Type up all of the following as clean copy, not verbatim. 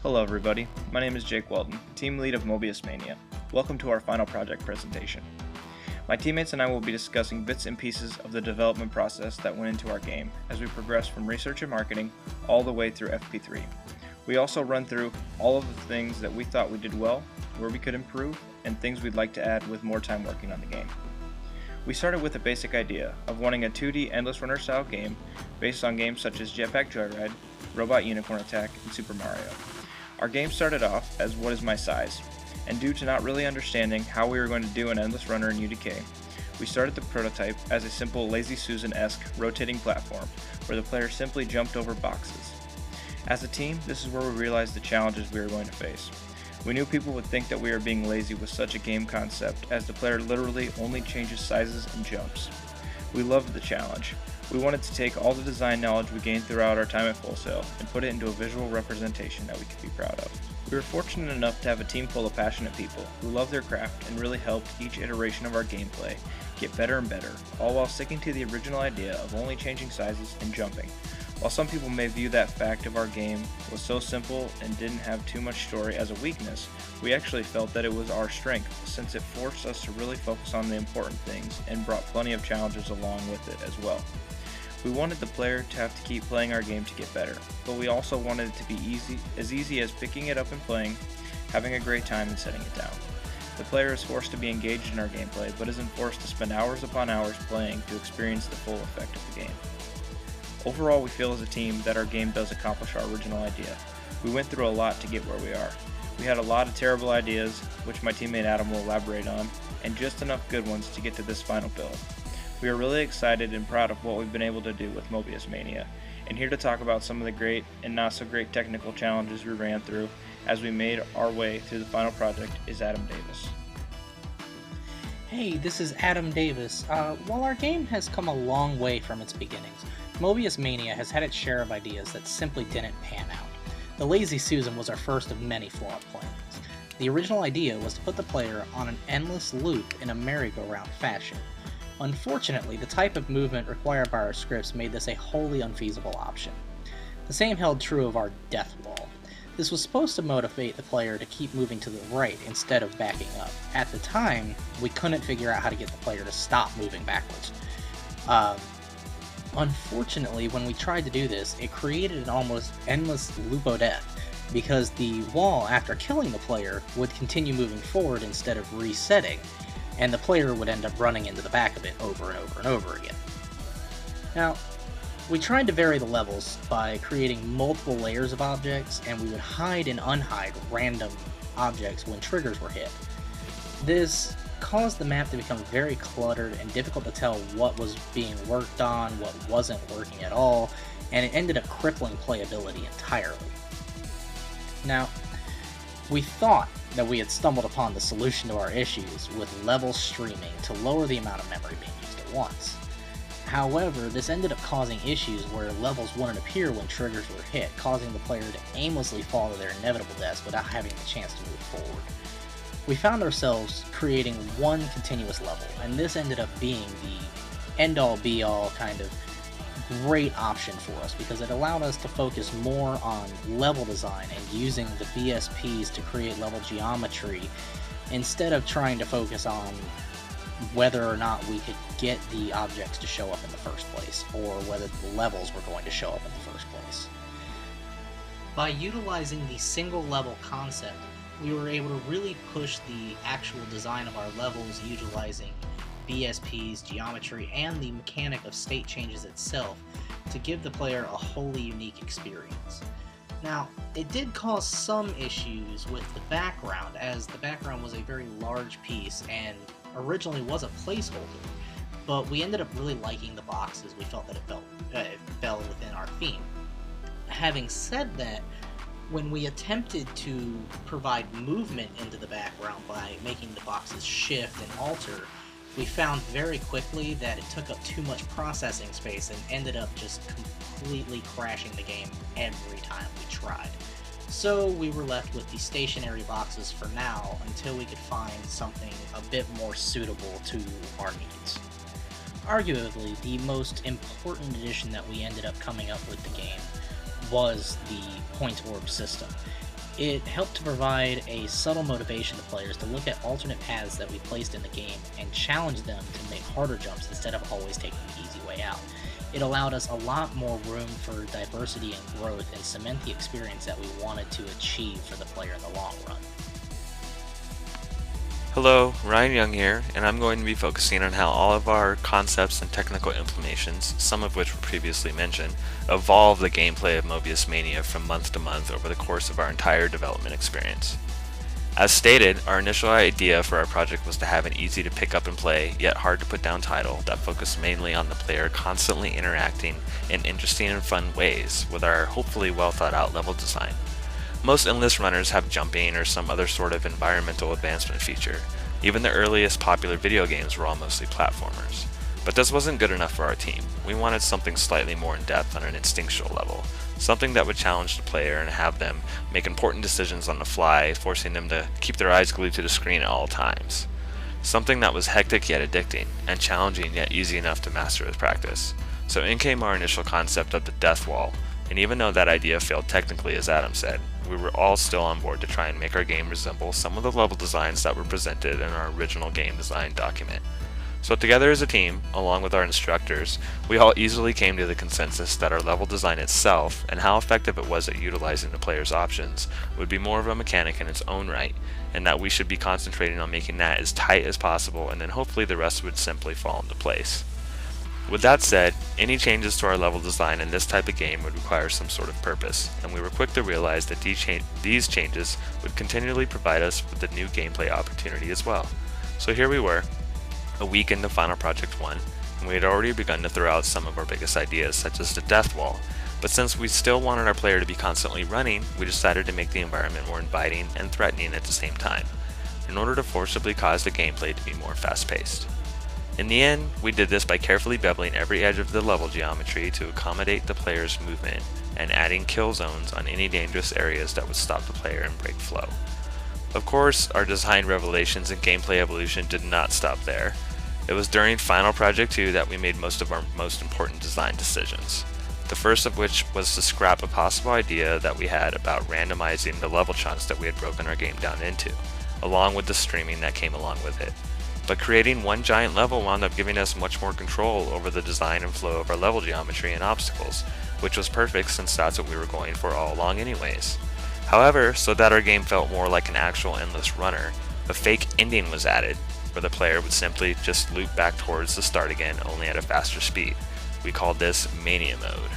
Hello everybody, my name is Jake Weldon, team lead of Mobius Mania. Welcome to our final project presentation. My teammates and I will be discussing bits and pieces of the development process that went into our game as we progress from research and marketing all the way through FP3. We also run through all of the things that we thought we did well, where we could improve, and things we'd like to add with more time working on the game. We started with a basic idea of wanting a 2D Endless Runner style game based on games such as Jetpack Joyride, Robot Unicorn Attack, and Super Mario. Our game started off as What Is My Size, and due to not really understanding how we were going to do an Endless Runner in UDK, we started the prototype as a simple Lazy Susan-esque rotating platform where the player simply jumped over boxes. As a team, this is where we realized the challenges we were going to face. We knew people would think that we were being lazy with such a game concept, as the player literally only changes sizes and jumps. We loved the challenge. We wanted to take all the design knowledge we gained throughout our time at Full Sail and put it into a visual representation that we could be proud of. We were fortunate enough to have a team full of passionate people who love their craft and really helped each iteration of our gameplay get better and better, all while sticking to the original idea of only changing sizes and jumping. While some people may view that fact of our game was so simple and didn't have too much story as a weakness, we actually felt that it was our strength, since it forced us to really focus on the important things and brought plenty of challenges along with it as well. We wanted the player to have to keep playing our game to get better, but we also wanted it to be easy as picking it up and playing, having a great time, and setting it down. The player is forced to be engaged in our gameplay, but isn't forced to spend hours upon hours playing to experience the full effect of the game. Overall, we feel as a team that our game does accomplish our original idea. We went through a lot to get where we are. We had a lot of terrible ideas, which my teammate Adam will elaborate on, and just enough good ones to get to this final build. We are really excited and proud of what we've been able to do with Mobius Mania, and here to talk about some of the great and not so great technical challenges we ran through as we made our way through the final project is Adam Davis. Hey, this is Adam Davis. While our game has come a long way from its beginnings, Mobius Mania has had its share of ideas that simply didn't pan out. The Lazy Susan was our first of many flawed plans. The original idea was to put the player on an endless loop in a merry-go-round fashion. Unfortunately, the type of movement required by our scripts made this a wholly unfeasible option. The same held true of our death wall. This was supposed to motivate the player to keep moving to the right instead of backing up. At the time, we couldn't figure out how to get the player to stop moving backwards. Unfortunately, when we tried to do this, it created an almost endless loop of death, because the wall, after killing the player, would continue moving forward instead of resetting, and the player would end up running into the back of it over and over and over again. Now, we tried to vary the levels by creating multiple layers of objects, and we would hide and unhide random objects when triggers were hit. This caused the map to become very cluttered and difficult to tell what was being worked on, what wasn't working at all, and it ended up crippling playability entirely. Now, we thought that we had stumbled upon the solution to our issues with level streaming to lower the amount of memory being used at once. However, this ended up causing issues where levels wouldn't appear when triggers were hit, causing the player to aimlessly fall to their inevitable deaths without having the chance to move forward. We found ourselves creating one continuous level, and this ended up being the end-all be-all kind of great option for us, because it allowed us to focus more on level design and using the BSPs to create level geometry instead of trying to focus on whether or not we could get the objects to show up in the first place, or whether the levels were going to show up in the first place. By utilizing the single level concept, we were able to really push the actual design of our levels utilizing BSPs, geometry, and the mechanic of state changes itself to give the player a wholly unique experience. Now, it did cause some issues with the background, as the background was a very large piece and originally was a placeholder, but we ended up really liking the boxes. We felt that it fell within our theme. Having said that, when we attempted to provide movement into the background by making the boxes shift and alter, we found very quickly that it took up too much processing space and ended up just completely crashing the game every time we tried. So we were left with the stationary boxes for now until we could find something a bit more suitable to our needs. Arguably, the most important addition that we ended up coming up with the game was the point orb system. It helped to provide a subtle motivation to players to look at alternate paths that we placed in the game and challenge them to make harder jumps instead of always taking the easy way out. It allowed us a lot more room for diversity and growth and cement the experience that we wanted to achieve for the player in the long run. Hello, Ryan Young here, and I'm going to be focusing on how all of our concepts and technical implementations, some of which were previously mentioned, evolve the gameplay of Mobius Mania from month to month over the course of our entire development experience. As stated, our initial idea for our project was to have an easy to pick up and play, yet hard to put down title that focused mainly on the player constantly interacting in interesting and fun ways with our hopefully well thought out level design. Most endless runners have jumping or some other sort of environmental advancement feature. Even the earliest popular video games were all mostly platformers. But this wasn't good enough for our team. We wanted something slightly more in depth on an instinctual level, something that would challenge the player and have them make important decisions on the fly, forcing them to keep their eyes glued to the screen at all times. Something that was hectic yet addicting, and challenging yet easy enough to master with practice. So in came our initial concept of the death wall, and even though that idea failed technically, as Adam said, we were all still on board to try and make our game resemble some of the level designs that were presented in our original game design document. So together as a team, along with our instructors, we all easily came to the consensus that our level design itself, and how effective it was at utilizing the player's options, would be more of a mechanic in its own right, and that we should be concentrating on making that as tight as possible, and then hopefully the rest would simply fall into place. With that said, any changes to our level design in this type of game would require some sort of purpose, and we were quick to realize that these changes would continually provide us with a new gameplay opportunity as well. So here we were, a week into Final Project 1, and we had already begun to throw out some of our biggest ideas, such as the death wall, but since we still wanted our player to be constantly running, we decided to make the environment more inviting and threatening at the same time, in order to forcibly cause the gameplay to be more fast-paced. In the end, we did this by carefully beveling every edge of the level geometry to accommodate the player's movement, and adding kill zones on any dangerous areas that would stop the player and break flow. Of course, our design revelations and gameplay evolution did not stop there. It was during Final Project 2 that we made most of our most important design decisions. The first of which was to scrap a possible idea that we had about randomizing the level chunks that we had broken our game down into, along with the streaming that came along with it. But creating one giant level wound up giving us much more control over the design and flow of our level geometry and obstacles, which was perfect since that's what we were going for all along anyways. However, so that our game felt more like an actual endless runner, a fake ending was added, where the player would simply just loop back towards the start again, only at a faster speed. We called this Mania Mode.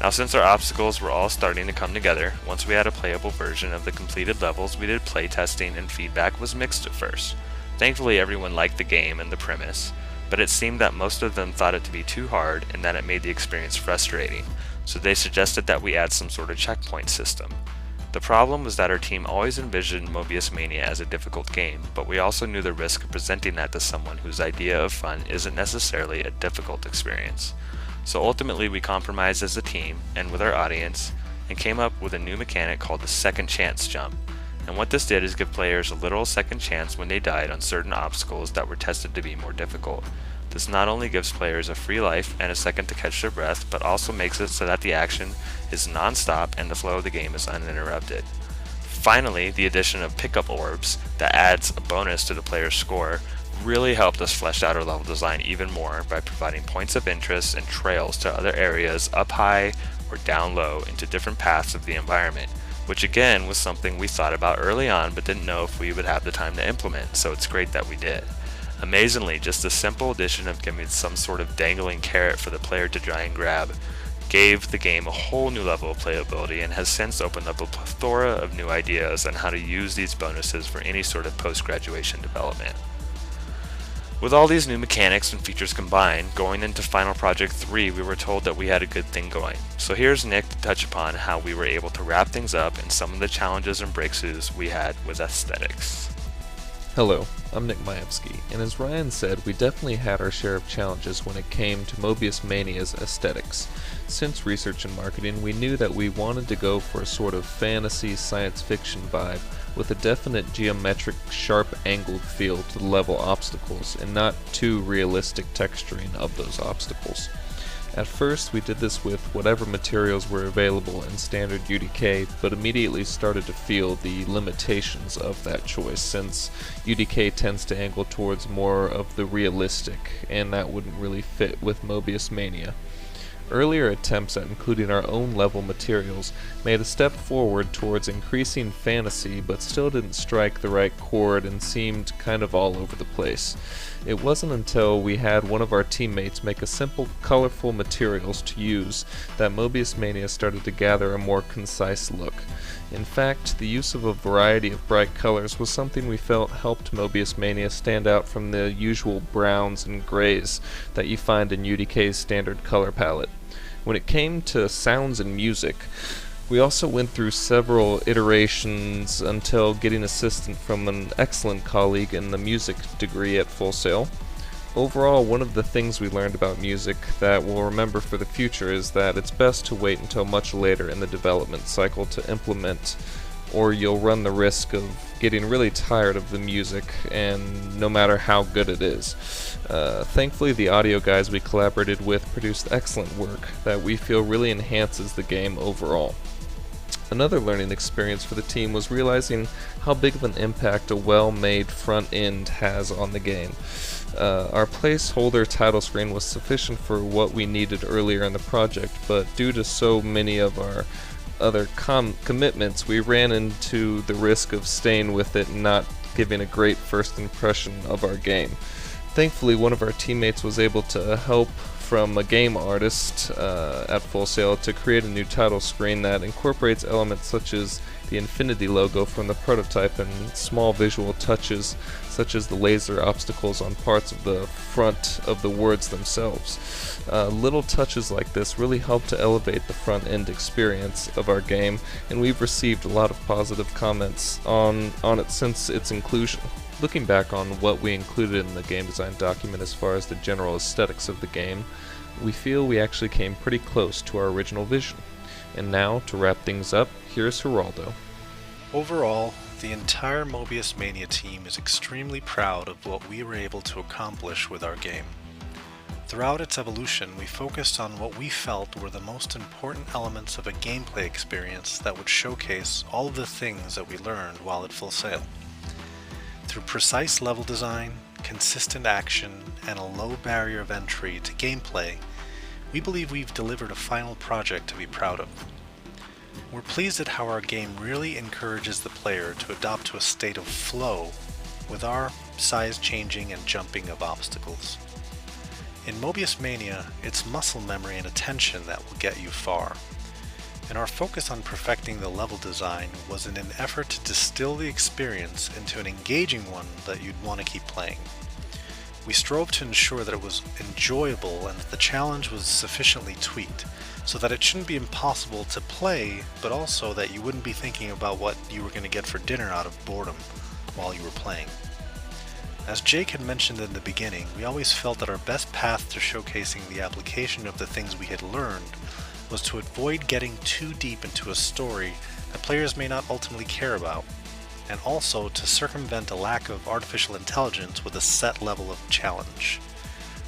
Now since our obstacles were all starting to come together, once we had a playable version of the completed levels, we did play testing and feedback was mixed at first. Thankfully everyone liked the game and the premise, but it seemed that most of them thought it to be too hard and that it made the experience frustrating, so they suggested that we add some sort of checkpoint system. The problem was that our team always envisioned Mobius Mania as a difficult game, but we also knew the risk of presenting that to someone whose idea of fun isn't necessarily a difficult experience. So ultimately we compromised as a team and with our audience and came up with a new mechanic called the second chance jump. And what this did is give players a literal second chance when they died on certain obstacles that were tested to be more difficult. This not only gives players a free life and a second to catch their breath, but also makes it so that the action is non-stop and the flow of the game is uninterrupted. Finally, the addition of pickup orbs that adds a bonus to the player's score really helped us flesh out our level design even more by providing points of interest and trails to other areas up high or down low into different paths of the environment, which again was something we thought about early on but didn't know if we would have the time to implement, so it's great that we did. Amazingly, just the simple addition of giving some sort of dangling carrot for the player to try and grab gave the game a whole new level of playability and has since opened up a plethora of new ideas on how to use these bonuses for any sort of post-graduation development. With all these new mechanics and features combined, going into Final Project 3 we were told that we had a good thing going. So here's Nick to touch upon how we were able to wrap things up and some of the challenges and breakthroughs we had with aesthetics. Hello, I'm Nick Maiefski, and as Ryan said, we definitely had our share of challenges when it came to Mobius Mania's aesthetics. Since research and marketing, we knew that we wanted to go for a sort of fantasy science fiction vibe with a definite geometric, sharp-angled feel to the level obstacles, and not too realistic texturing of those obstacles. At first, we did this with whatever materials were available in standard UDK, but immediately started to feel the limitations of that choice, since UDK tends to angle towards more of the realistic, and that wouldn't really fit with Mobius Mania. Earlier attempts at including our own level materials made a step forward towards increasing fantasy, but still didn't strike the right chord and seemed kind of all over the place. It wasn't until we had one of our teammates make a simple, colorful materials to use that Mobius Mania started to gather a more concise look. In fact, the use of a variety of bright colors was something we felt helped Mobius Mania stand out from the usual browns and grays that you find in UDK's standard color palette. When it came to sounds and music, we also went through several iterations until getting assistance from an excellent colleague in the music degree at Full Sail. Overall, one of the things we learned about music that we'll remember for the future is that it's best to wait until much later in the development cycle to implement, or you'll run the risk of getting really tired of the music, and no matter how good it is. Thankfully, the audio guys we collaborated with produced excellent work that we feel really enhances the game overall. Another learning experience for the team was realizing how big of an impact a well-made front end has on the game. Our placeholder title screen was sufficient for what we needed earlier in the project, but due to so many of our other commitments, we ran into the risk of staying with it and not giving a great first impression of our game. Thankfully, one of our teammates was able to help from a game artist at Full Sail to create a new title screen that incorporates elements such as the infinity logo from the prototype and small visual touches such as the laser obstacles on parts of the front of the words themselves. Little touches like this really help to elevate the front end experience of our game, and we've received a lot of positive comments on it since its inclusion. Looking back on what we included in the game design document as far as the general aesthetics of the game, we feel we actually came pretty close to our original vision. And now, to wrap things up, here's Geraldo. Overall, the entire Mobius Mania team is extremely proud of what we were able to accomplish with our game. Throughout its evolution, we focused on what we felt were the most important elements of a gameplay experience that would showcase all of the things that we learned while at Full Sail. Through precise level design, consistent action, and a low barrier of entry to gameplay, we believe we've delivered a final project to be proud of. We're pleased at how our game really encourages the player to adopt to a state of flow with our size changing and jumping of obstacles. In Mobius Mania, it's muscle memory and attention that will get you far. And our focus on perfecting the level design was in an effort to distill the experience into an engaging one that you'd want to keep playing. We strove to ensure that it was enjoyable and that the challenge was sufficiently tweaked, so that it shouldn't be impossible to play, but also that you wouldn't be thinking about what you were going to get for dinner out of boredom while you were playing. As Jake had mentioned in the beginning, we always felt that our best path to showcasing the application of the things we had learned was to avoid getting too deep into a story that players may not ultimately care about, and also to circumvent a lack of artificial intelligence with a set level of challenge.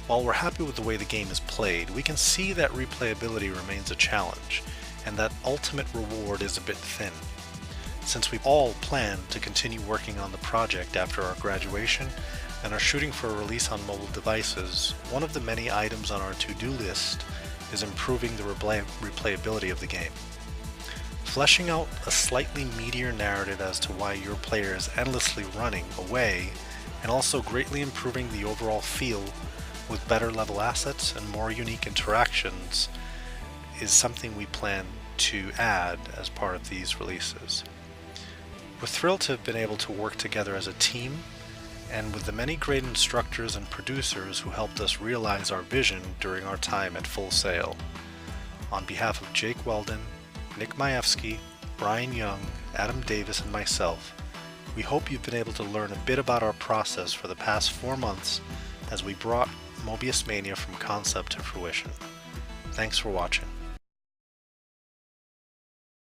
While we're happy with the way the game is played, we can see that replayability remains a challenge, and that ultimate reward is a bit thin. Since we've all planned to continue working on the project after our graduation and are shooting for a release on mobile devices, one of the many items on our to-do list is improving the replayability of the game. Fleshing out a slightly meatier narrative as to why your player is endlessly running away, and also greatly improving the overall feel with better level assets and more unique interactions, is something we plan to add as part of these releases. We're thrilled to have been able to work together as a team, and with the many great instructors and producers who helped us realize our vision during our time at Full Sail. On behalf of Jake Weldon, Nick Maiefski, Brian Young, Adam Davis, and myself, we hope you've been able to learn a bit about our process for the past 4 months as we brought Mobius Mania from concept to fruition. Thanks for watching.